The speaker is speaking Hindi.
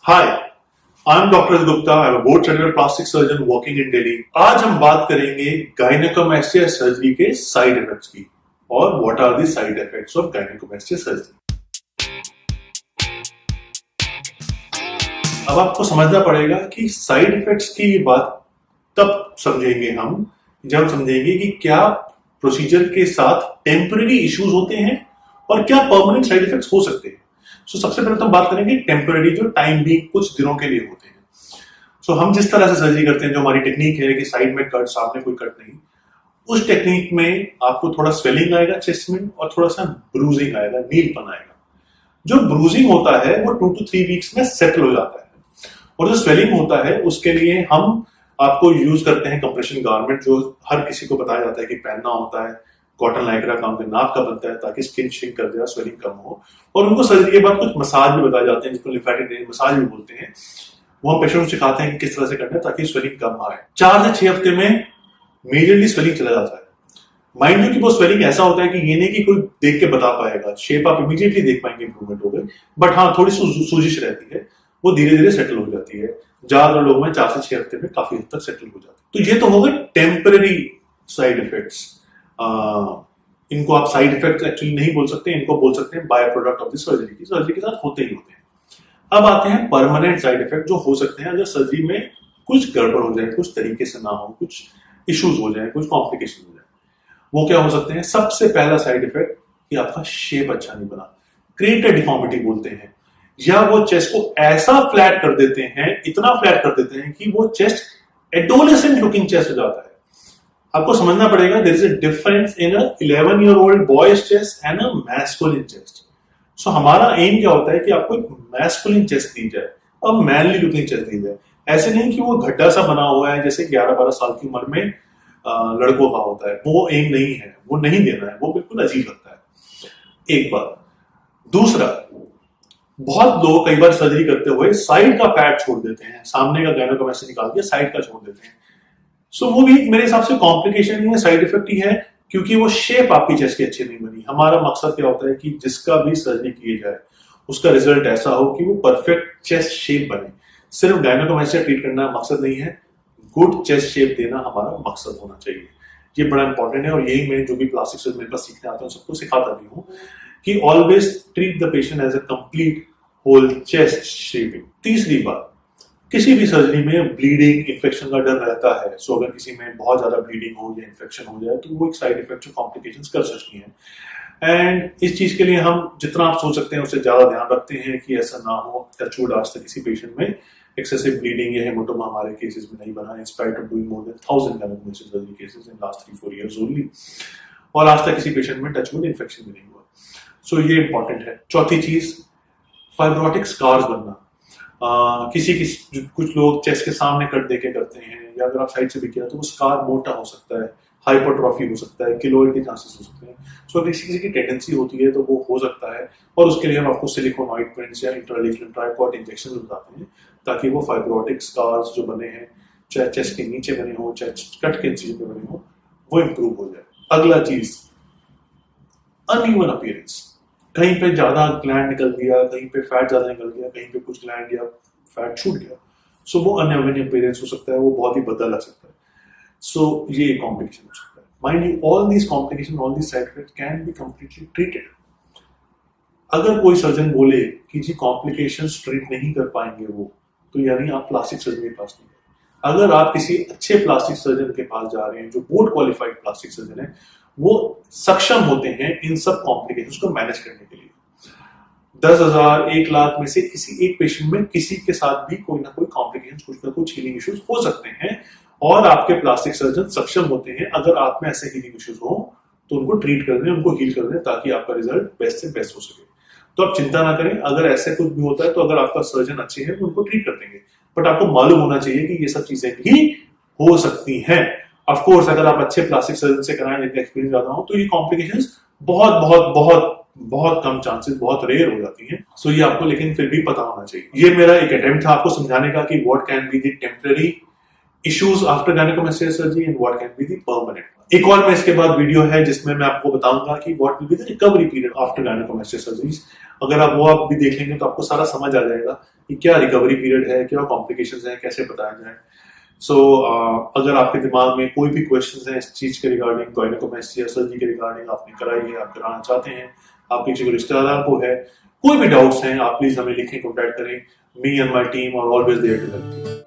Hi, I am doctor Gupta. I am board certified plastic surgeon working in Delhi. आज हम बात करेंगे गायनेकोमास्टिया सर्जरी के साइड इफेक्ट्स की और what are the side effects of gynaecomastia surgery. अब आपको समझना पड़ेगा कि साइड इफेक्ट्स की बात तब समझेंगे हम जब समझेंगे कि क्या प्रोसीजर के साथ टेम्पररी इश्यूज होते हैं और क्या परमानेंट साइड इफेक्ट्स हो सकते हैं। सबसे पहले तो हम बात करेंगे टेम्पररी, जो टाइम भी कुछ दिनों के लिए होते हैं। हम जिस तरह से सर्जरी करते हैं, जो हमारी टेक्निक है कि साइड में कट, सामने कोई कट नहीं, उस टेक्निक में आपको थोड़ा स्वेलिंग आएगा चेस्ट में और थोड़ा सा ब्रूजिंग आएगा, नीलपन आएगा। जो ब्रूजिंग होता है वो 2 to 3 वीक्स में सेटल हो जाता है और जो स्वेलिंग होता है उसके लिए हम आपको यूज करते हैं कंप्रेशन गारमेंट, जो हर किसी को बताया जाता है कि पहनना होता है। कॉटन लाइक्रा काम के नाप का बनता है ताकि स्किन श्रिंक कर दे, स्वेलिंग कम हो। और उनको सर्जरी के बाद कुछ मसाज भी बताए जाते हैं, जिसको लिम्फेटिक ड्रेनेज मसाज भी बोलते हैं। वो हम पेशेंट को सिखाते हैं कि किस तरह से करना है ताकि स्वेलिंग कम आए। 4 से 6 हफ्ते में मेजरली स्वेलिंग चला जाता है। माइंड यू कि वो स्वेलिंग ऐसा होता है कि ये नहीं कि कोई देख के बता पाएगा, शेप आप इमीडिएटली देख पाएंगे इंप्रूवमेंट हो गई, बट हाँ थोड़ी सूजिश रहती है, वो धीरे धीरे सेटल हो जाती है। ज्यादातर लोग में 4 से 6 हफ्ते में काफी हद तक सेटल हो जाती है। तो ये तो हो गए टेम्पररी साइड इफेक्ट्स। इनको आप साइड इफेक्ट एक्चुअली नहीं बोल सकते, इनको बोल सकते हैं by product of the surgery की। सर्जरी के साथ होते ही होते हैं। अब आते हैं परमानेंट साइड इफेक्ट, जो हो सकते हैं अगर सर्जरी में कुछ गड़बड़ हो जाए, कुछ तरीके से ना हो, कुछ इश्यूज हो जाए, कुछ कॉम्प्लिकेशन हो जाए। वो क्या हो सकते हैं? सबसे पहला साइड इफेक्ट कि आपका शेप अच्छा नहीं बना, क्रिएटेड डिफॉर्मिटी बोलते हैं, या वो चेस्ट को ऐसा फ्लैट कर देते हैं, इतना फ्लैट कर देते हैं कि वो चेस्ट एडोलेसेंट लुकिंग चेस्ट हो जाता है। आपको समझना पड़ेगा there is a difference in a 11-year-old boys chest and a masculine chest. हमारा एम क्या होता है कि आपको एक मैस्कुलिन चेस्ट दी जाए और मैनली लुकिंग चेस्ट दी जाए। ऐसे नहीं कि वो गड्ढा सा बना हुआ है जैसे 11-12 साल की उम्र में लड़कों का होता है। वो एम नहीं है, वो नहीं देना है, वो बिल्कुल अजीब लगता है। एक बात। दूसरा, बहुत लोग कई बार सर्जरी करते हुए साइड का फैट छोड़ देते हैं, सामने का गायनेकोमास्टिया निकाल के साइड का छोड़ देते हैं। वो भी मेरे हिसाब से कॉम्प्लिकेशन ही है, साइड इफेक्ट ही है, क्योंकि वो शेप आपकी चेस्ट की अच्छी नहीं बनी। हमारा मकसद क्या होता है कि जिसका भी सर्जरी की जाए उसका रिजल्ट ऐसा हो कि वो परफेक्ट चेस्ट शेप बने। सिर्फ गायनेकोमास्टिया ट्रीट करना मकसद नहीं है, गुड चेस्ट शेप देना हमारा मकसद होना चाहिए। ये बड़ा इंपॉर्टेंट है और यही मैं जो भी प्लास्टिक सर्जन मेरे पास सीखने आते हैं सबको सिखाता भी हूँ कि always treat the patient as a complete whole chest shaping. तीसरी बात, किसी भी सर्जरी में ब्लीडिंग, इन्फेक्शन का डर रहता है। अगर किसी में बहुत ज्यादा ब्लीडिंग हो या इन्फेक्शन हो जाए तो वो एक साइड इफेक्ट, कॉम्प्लिकेशंस कर सकती हैं। एंड इस चीज के लिए हम जितना आप सोच सकते हैं उससे ज्यादा ध्यान रखते हैं कि ऐसा ना हो। टच वुड, आज तक किसी पेशेंट में एक्सेसिव ब्लीडिंग या हेमाटोमा हमारे केसेस में नहीं बना, in spite of doing more than 1000 gynaecomastia surgery cases in last 3-4 years only. और आज तक किसी पेशेंट में टच वुड इन्फेक्शन भी नहीं हुआ। ये इंपॉर्टेंट है। चौथी चीज, फाइब्रोटिक स्कार्स बनना। कुछ लोग चेस्ट के सामने कट देके करते हैं, या अगर आप साइड से भी किया तो वो स्कार मोटा हो सकता है, हाइपरट्रॉफी हो सकता है, किलोइड के चांसेस हो सकते हैं। अगर किसी की टेंडेंसी होती है तो वो हो सकता है, और उसके लिए हम आपको सिलिकॉन ऑइंटमेंट्स या इंट्रालेक्युलर ट्राइकॉट इंजेक्शन बताते हैं ताकि वो फाइब्रोटिक स्कार्स जो बने हैं, चाहे चेस्ट के नीचे बने हो चाहे कट के नीचे बने हो, वो इंप्रूव हो जाए। अगला चीज, अनइवन अपीयरेंस। कहीं पे ज्यादा ग्लैंड निकल गया, कहीं पे फैट ज्यादा निकल गया, कहीं पे कुछ ग्लैंड या फैट छूट गया। वो अनइवन अपीयरेंस हो सकता है, वो बहुत ही बदल लग सकता है। ये कॉम्प्लिकेशन हो सकता है। Mind you, all these complication, all these side effects can be completely treated. अगर कोई सर्जन बोले कि जी कॉम्प्लिकेशंस ट्रीट नहीं कर पाएंगे वो, तो यानी आप प्लास्टिक सर्जन के पास नहीं गए। अगर आप किसी अच्छे प्लास्टिक सर्जन के पास जा रहे हैं जो बोर्ड क्वालिफाइड प्लास्टिक सर्जन है, वो सक्षम होते हैं इन सब कॉम्प्लिकेशंस को मैनेज करने के लिए। 10,000, 1 लाख में से किसी एक पेशेंट में किसी के साथ भी कोई ना कोई कॉम्प्लिकेशंस, कुछ ना कुछ हीलिंग इश्यूज हो सकते हैं, और आपके प्लास्टिक सर्जन सक्षम होते हैं अगर आप में ऐसे हीलिंग इश्यूज हो तो उनको ट्रीट कर दें, उनको हील कर दें, ताकि आपका रिजल्ट बेस्ट से बेस्ट हो सके। तो आप चिंता ना करें, अगर ऐसे कुछ भी होता है तो अगर आपका सर्जन अच्छे हैं तो उनको ट्रीट कर देंगे, बट आपको मालूम होना चाहिए कि ये सब चीजें भी हो सकती हैं। ऑफ कोर्स अगर आप अच्छे प्लास्टिक सर्जन से कराएं, जिनका एक्सपीरियंस ज्यादा हो, तो ये कॉम्प्लिकेशंस बहुत बहुत बहुत बहुत कम चांसेस, बहुत रेयर हो जाती हैं। ये आपको लेकिन फिर भी पता होना चाहिए। ये मेरा एक अटेम्प्ट था आपको समझाने का कि what can be the temporary issues after gynaecomastia surgery and what can be the permanent. एक और मैं इसके बाद वीडियो है जिसमें मैं आपको बताऊंगा कि what will be the recovery period after gynaecomastia surgeries. अगर आप वो आप भी देख लेंगे तो आपको सारा समझ आ जाएगा कि क्या रिकवरी पीरियड है, क्या कॉम्प्लिकेशंस हैं, कैसे बताया जाए। सो अगर आपके दिमाग में कोई भी क्वेश्चन है इस चीज के रिगार्डिंग, गायनेकोमेस्ट्री या सर्जरी के रिगार्डिंग, आपने कराई है, आप कराना चाहते हैं, आपके किसी को रिश्तेदार को है, कोई भी डाउट्स हैं, आप प्लीज हमें लिखें, कॉन्टैक्ट करें। Me and my team are always there to help.